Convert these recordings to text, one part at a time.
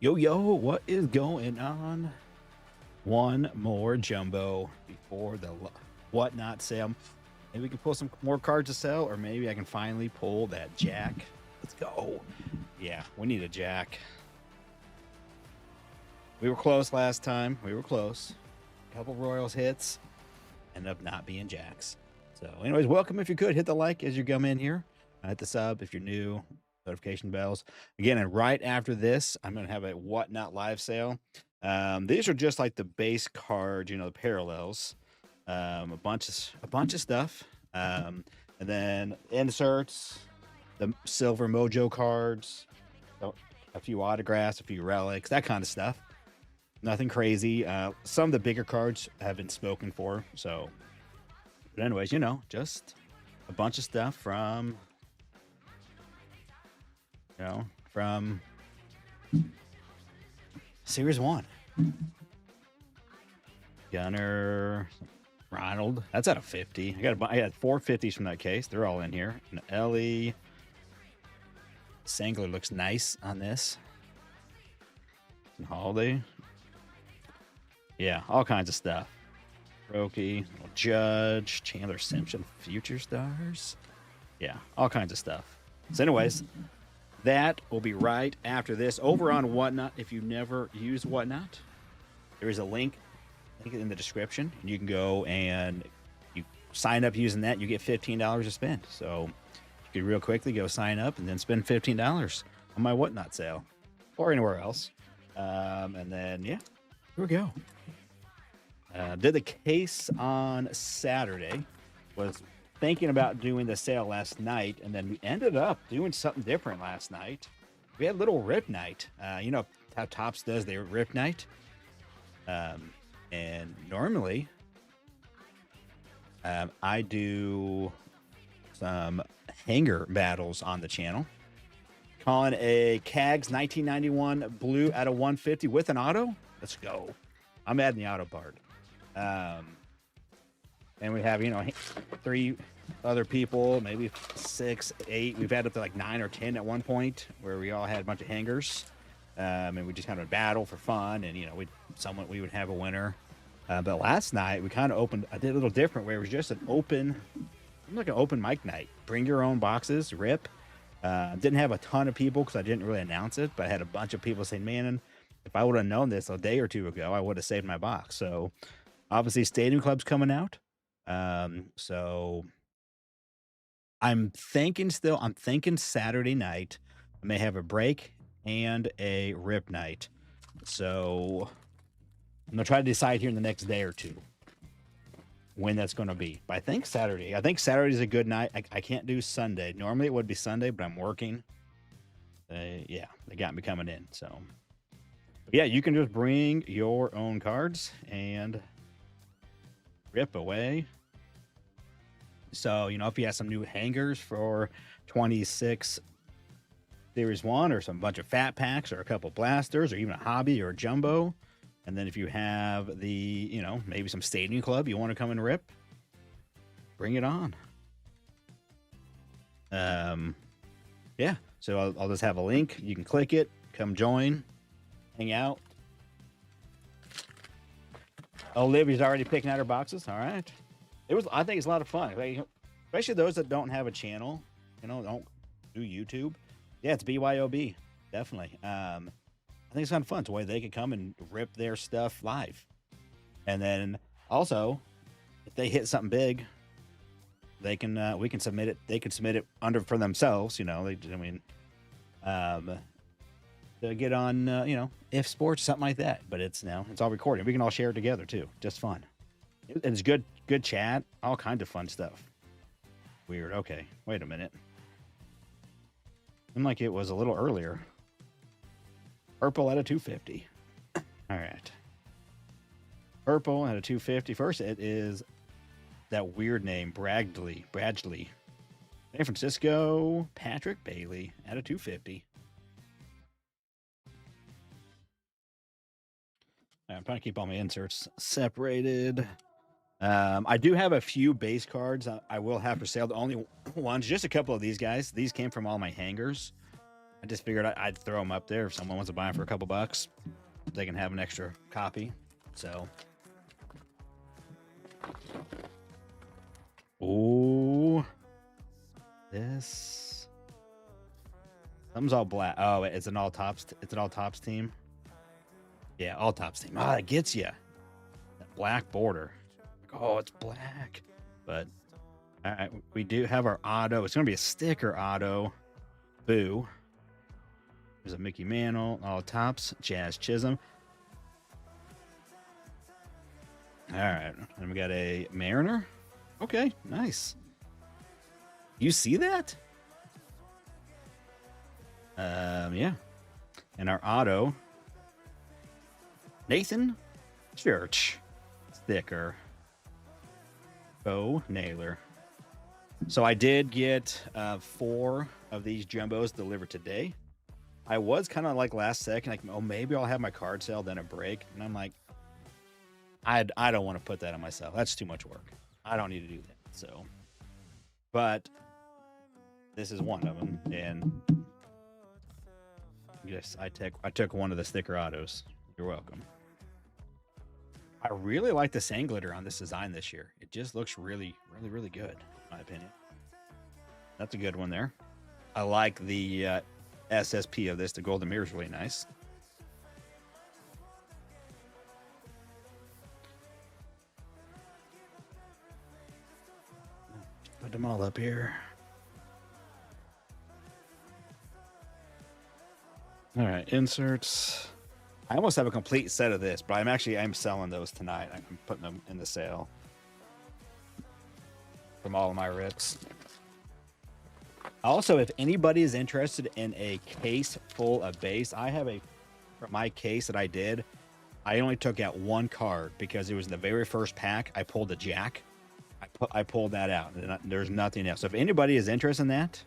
Yo, yo, what is going on? One more jumbo before the whatnot sale. Maybe we can pull some more cards to sell, or maybe I can finally pull that jack. Let's go. Yeah, we need a jack. We were close last time. We were close. A couple Royals hits. Ended up not being jacks. So, anyways, welcome if you could. Hit the like as you come in here. Hit the sub if you're new. Notification bells. Again, and right after this, I'm going to have a whatnot live sale. These are just like the base cards, the parallels. A bunch of stuff. And then inserts, the silver mojo cards, a few autographs, a few relics, that kind of stuff. Nothing crazy. Some of the bigger cards have been spoken for. So, but anyways, just a bunch of stuff from Series 1. Gunner, Ronald. That's out of 50. I had 4 50s from that case. They're all in here. And Ellie. Sangler looks nice on this. And Holiday. Yeah, all kinds of stuff. Roki, Judge, Chandler Simpson, Future Stars. Yeah, all kinds of stuff. So anyways, that will be right after this. Over on Whatnot, if you never use Whatnot, there is a link in the description. And you can go and you sign up using that. You get $15 to spend. So you can real quickly go sign up and then spend $15 on my Whatnot sale or anywhere else. And then, yeah, here we go. Did the case on Saturday. Was thinking about doing the sale last night, and then we ended up doing something different last night. We had a little rip night. You know how Topps does their rip night. And normally I do some hanger battles on the channel. Calling a Cags 1991 blue out of 150 with an auto. Let's go. I'm adding the auto part. And we have, 3 other people, maybe 6, 8. We've had up to like 9 or 10 at one point where we all had a bunch of hangers. And we just kind of battle for fun. And, we would have a winner. But last night we kind of I did a little different where it was just an open mic night. Bring your own boxes, rip. Didn't have a ton of people because I didn't really announce it, but I had a bunch of people saying, man, if I would have known this a day or two ago, I would have saved my box. So obviously Stadium Club's coming out. So I'm thinking Saturday night I may have a break and a rip night. So I'm gonna try to decide here in the next day or two when that's going to be. But I think Saturday's a good night. I can't do Sunday. Normally it would be Sunday, but I'm working. Yeah, they got me coming in. So but yeah, you can just bring your own cards and rip away. So, if you have some new hangers for 26 Series 1 or some bunch of fat packs or a couple blasters or even a hobby or a jumbo. And then if you have the, maybe some Stadium Club you want to come and rip, bring it on. Yeah. So I'll just have a link. You can click it, come join, hang out. Olivia's already picking out her boxes. All right. I think it's a lot of fun. Especially those that don't have a channel, don't do YouTube. Yeah, it's BYOB. Definitely. I think it's kind of fun. It's a way they can come and rip their stuff live. And then also, if they hit something big, we can submit it. They can submit it for themselves. To get on, if sports, something like that. But it's all recorded. We can all share it together too. Just fun. It's good chat. All kinds of fun stuff. Weird. Okay, wait a minute. Seemed like it was a little earlier. Purple at a 250. All right. Purple at a 250. First, it is that weird name, Bradley. San Francisco, Patrick Bailey at a 250. I'm trying to keep all my inserts separated. I do have a few base cards I will have for sale. The only ones, just a couple of these guys. These came from all my hangers. I just figured I'd throw them up there if someone wants to buy them for a couple bucks. They can have an extra copy. So, oh, this something's all black. Oh, it's an all tops. It's an all tops team. Yeah, all tops team. Ah, that gets you. That black border. Oh, it's black. But all right, we do have our auto. It's gonna be a sticker auto. Boo. There's a Mickey Mantle, all tops, Jazz Chisholm. All right, and we got a Mariner. Okay, nice. You see that? Yeah. And our auto, Nathan Church, sticker, Bo Naylor. So I did get 4 of these jumbos delivered today. I was kind of like last second, like, oh, maybe I'll have my card sale, then a break. And I'm like, I don't want to put that on myself. That's too much work. I don't need to do that. So, but this is one of them. And yes, I took one of the sticker autos. You're welcome. I really like the sand glitter on this design this year. It just looks really, really, really good, in my opinion. That's a good one there. I like the SSP of this. The golden mirror is really nice. Put them all up here. All right, inserts. I almost have a complete set of this, but I'm selling those tonight. I'm putting them in the sale from all of my rips. Also, if anybody is interested in a case full of base, I have for my case that I did, I only took out 1 card because it was the very first pack. I pulled a jack. I pulled that out. And there's nothing else. So if anybody is interested in that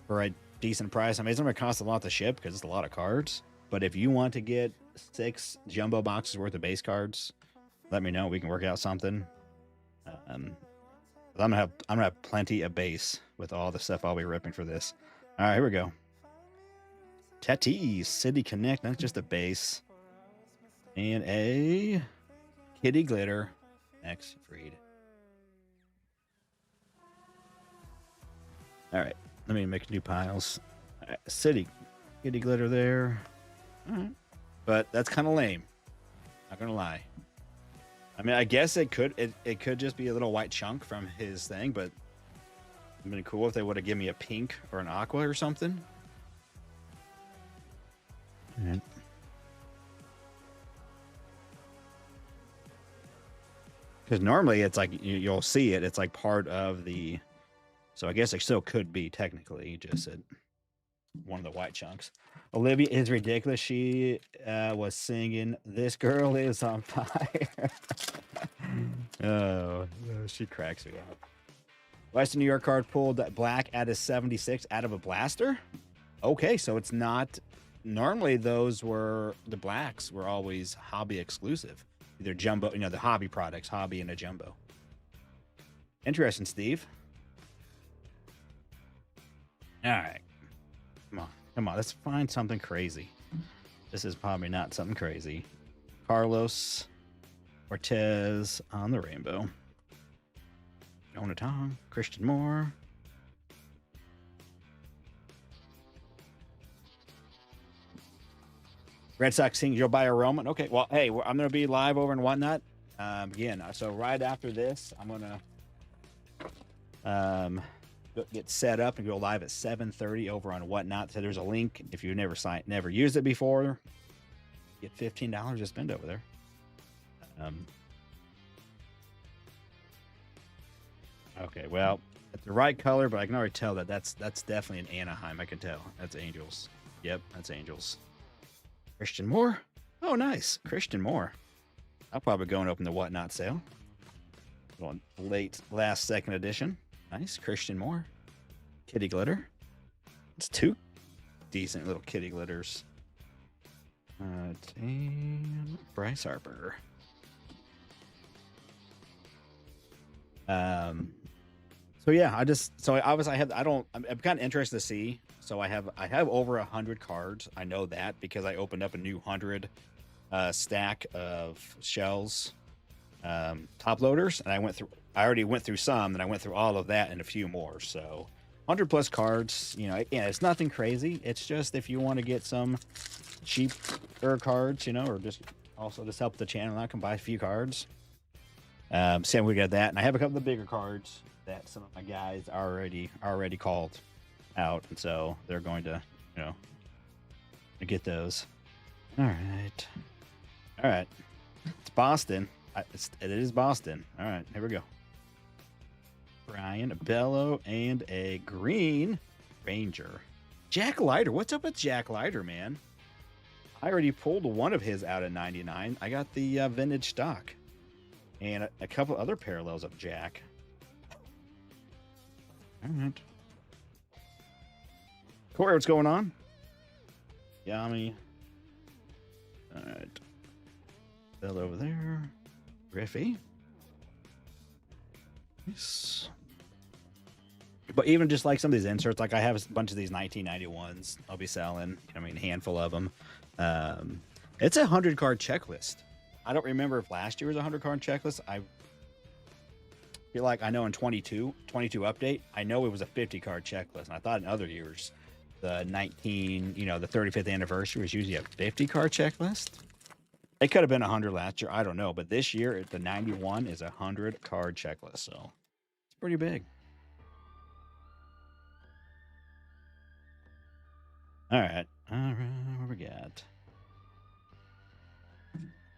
for a decent price, I mean, it's going to cost a lot to ship because it's a lot of cards. But if you want to get 6 jumbo boxes worth of base cards, let me know. We can work out something. I'm gonna have plenty of base with all the stuff I'll be ripping for this. All right, here we go. Tatis City Connect. That's just a base and a Kitty Glitter X Freed. All right, let me make new piles. All right, City Kitty Glitter there. All right, but that's kind of lame. Not gonna lie. I mean, I guess it could just be a little white chunk from his thing, but it'd been cool if they would have given me a pink or an aqua or something. Because normally it's like you'll see it. It's like part of the. So I guess it still could be technically just one of the white chunks. Olivia is ridiculous. She was singing "This Girl Is on Fire." Oh, she cracks me up. Western New York card pulled black at a 76 out of a blaster. Okay, so it's not. Normally, the blacks were always hobby exclusive, either jumbo, the hobby products, hobby and a jumbo. Interesting, Steve. All right, come on, let's find something crazy. This is probably not something crazy. Carlos Cortez on the rainbow. Jonah Tong, Christian Moore. Red Sox King Joe Bio Roman. Okay, well, hey, I'm going to be live over in Whatnot again. So right after this, I'm going to get set up and go live at 7:30 over on Whatnot. So there's a link if you've never used it before. Get $15 to spend over there. Okay, well, it's the right color, but I can already tell that's definitely an Anaheim. I can tell. That's Angels. Yep, that's Angels. Christian Moore. Oh, nice. Christian Moore. I'll probably go and open the Whatnot sale. Going late last second edition. Nice. Christian Moore. Kitty Glitter. It's 2 decent little kitty glitters. And Bryce Harper. So yeah, I'm kind of interested to see. So I have over 100 cards. I know that because I opened up a new 100 stack of shells, top loaders, and I already went through some, and I went through all of that and a few more. So 100 plus cards. Yeah, it's nothing crazy. It's just if you want to get some cheaper cards, or just help the channel out, can buy a few cards. Sam, we got that, and I have a couple of the bigger cards that some of my guys already called out, and so they're going to get those. All right. It's Boston. It is Boston. All right, here we go. Brian, a Bello, and a Green Ranger. Jack Leiter. What's up with Jack Leiter, man? I already pulled one of his out of 99. I got the vintage stock. And a couple other parallels of Jack. All right. Corey, what's going on? Yummy. All right. Bell over there. Griffey. Nice. But even just like some of these inserts, like I have a bunch of these 1991s I'll be selling. A handful of them. It's a 100-card checklist. I don't remember if last year was a 100-card checklist. I feel like I know in 22 update, I know it was a 50-card checklist. And I thought in other years, the 35th anniversary was usually a 50-card checklist. It could have been 100 last year. I don't know. But this year, the 91 is a 100-card checklist. So it's pretty big. All right. What we got?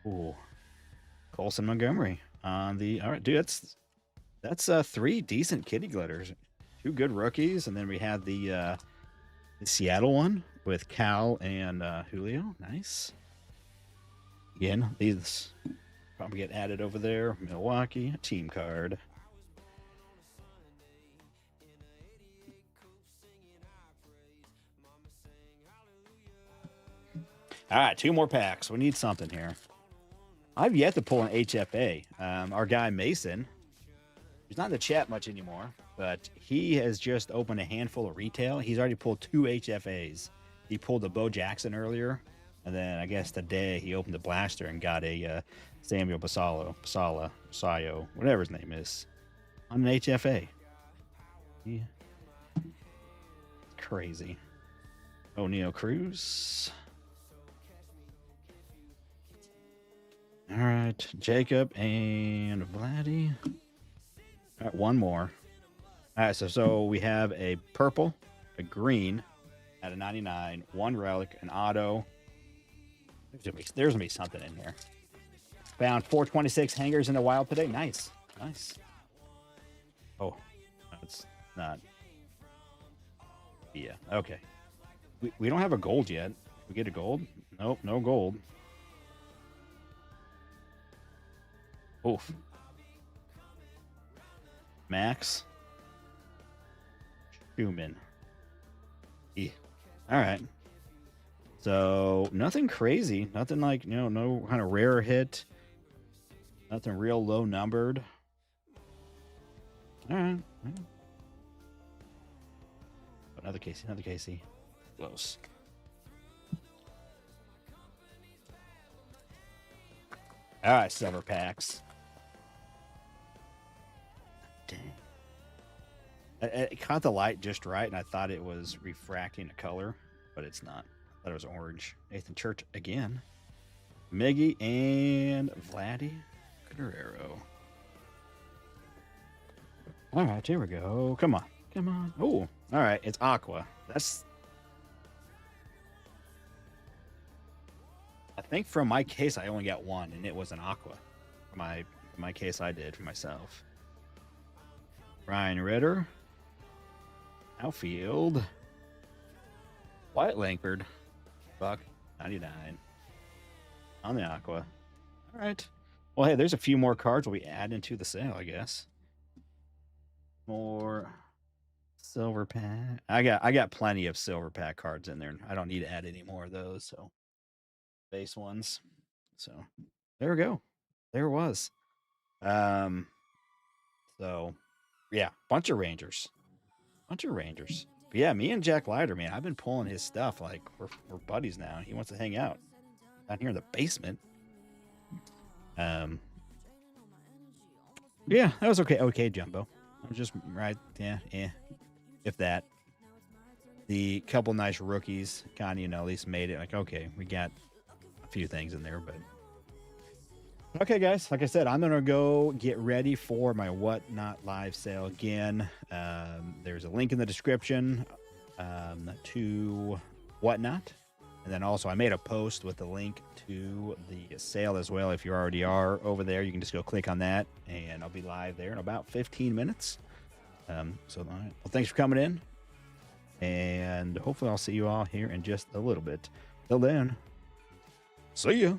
Ooh. Colson Montgomery on the. All right, dude. That's 3 decent kitty glitters. 2 good rookies. And then we had the Seattle one with Cal and Julio. Nice. Again, these probably get added over there. Milwaukee, team card. All right, 2 more packs. We need something here. I've yet to pull an HFA. Our guy Mason, he's not in the chat much anymore, but he has just opened a handful of retail. He's already pulled 2 HFAs. He pulled the Bo Jackson earlier, and then I guess today he opened the blaster and got a Samuel Basallo, whatever his name is, on an HFA. Yeah. Crazy. O'Neal Cruz. All right, Jacob and Vladdy. All right, 1 more. All right, so we have a purple, a green, at a 99, 1 relic, an auto. There's gonna be something in here. Found 426 hangers in the wild today. Nice. Oh, it's not. Yeah. Okay. We don't have a gold yet. We get a gold? Nope, no gold. Oof. Max. Schumann. Yeah. All right. So nothing crazy. Nothing like, no kind of rare hit. Nothing real low numbered. All right. Another Casey. Close. All right, silver packs. Dang. It caught the light just right, and I thought it was refracting a color, but it's not. I thought it was orange. Nathan Church again. Miggy and Vladdy Guerrero. All right, here we go. Come on. Oh, all right. It's Aqua. I think from my case, I only got 1, and it was an Aqua. My case I did for myself. Ryan Ritter. Outfield. Wyatt Langford. Buck 99. On the Aqua. All right. Well, hey, there's a few more cards we'll be adding to the sale, I guess. More silver pack. I got plenty of silver pack cards in there. I don't need to add any more of those. So base ones. So there we go. There it was. So Yeah, bunch of Rangers. Bunch of Rangers. But yeah, me and Jack Leiter, man, I've been pulling his stuff. Like, we're buddies now. He wants to hang out down here in the basement. Yeah, that was okay. Okay, Jumbo. I'm just right. Yeah, if that. The couple nice rookies kind of, at least made it like, okay, we got a few things in there, but okay, guys. Like I said, I'm gonna go get ready for my Whatnot live sale again. There's a link in the description to Whatnot, and then also I made a post with the link to the sale as well. If you already are over there, you can just go click on that, and I'll be live there in about 15 minutes. So, all right. Well, thanks for coming in, and hopefully I'll see you all here in just a little bit. Till then, see ya.